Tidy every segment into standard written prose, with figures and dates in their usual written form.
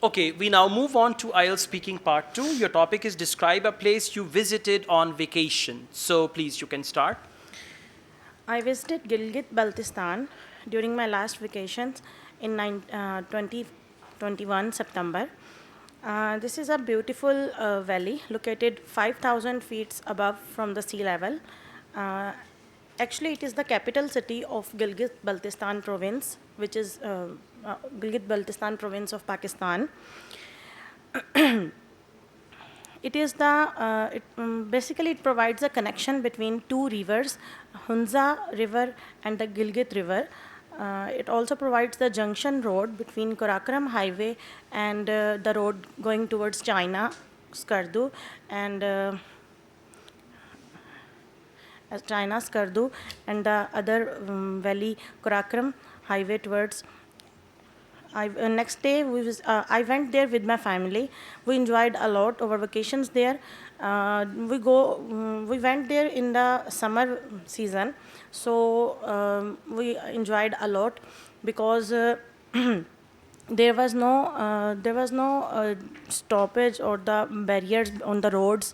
Okay, we now move on to Ielts speaking part 2. Your topic is describe a place you visited on vacation. So please, you can start. I visited Gilgit-Baltistan during my last vacations in 2021 September. This is a beautiful valley located 5,000 feet above from the sea level. Uh, Actually, it is the capital city of Gilgit-Baltistan province, which is Gilgit-Baltistan province of Pakistan. It is the basically it provides a connection between two rivers, Hunza River and the Gilgit River. It also provides the junction road between Karakoram Highway and the road going towards China, Skardu, and China Skardu, and the other valley Karakoram Highway towards next day I went there with my family. We enjoyed a lot our vacations there. We went there in the summer season, so we enjoyed a lot because there was no stoppage or the barriers on the roads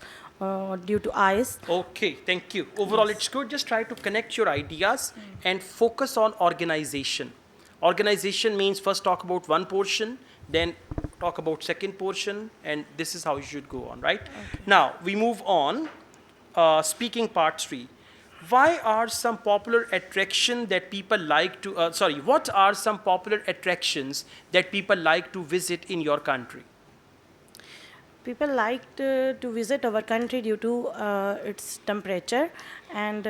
due to ice. Okay, thank you. Overall, it's good. Just try to connect your ideas and focus on organization. Organization means first talk about one portion, then talk about second portion, and this is how you should go on, right? Now, we move on. Speaking part 3. Why are some popular attraction that people like to, what are some popular attractions that people like to visit in your country? People like to visit our country due to its temperature and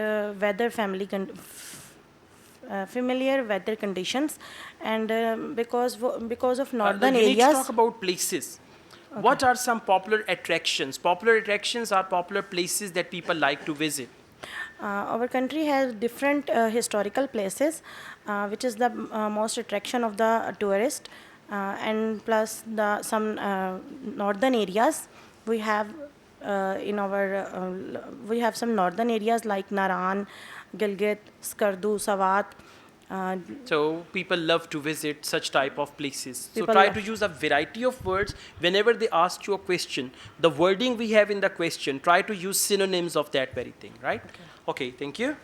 familiar weather conditions, and because of northern You need to areas. talk about places. What are some popular attractions? Popular attractions are popular places that people like to visit. Our country has different historical places, which is the most attraction of the tourist, and plus the some northern areas. We have in our we have some northern areas like Naran, Gilgit, Skardu, Sawat. Uh, So people love to visit such type of places. So People try love. to use a variety of words whenever they ask you a question. The wording we have in the question, try to use synonyms of that very thing, right? Okay, thank you.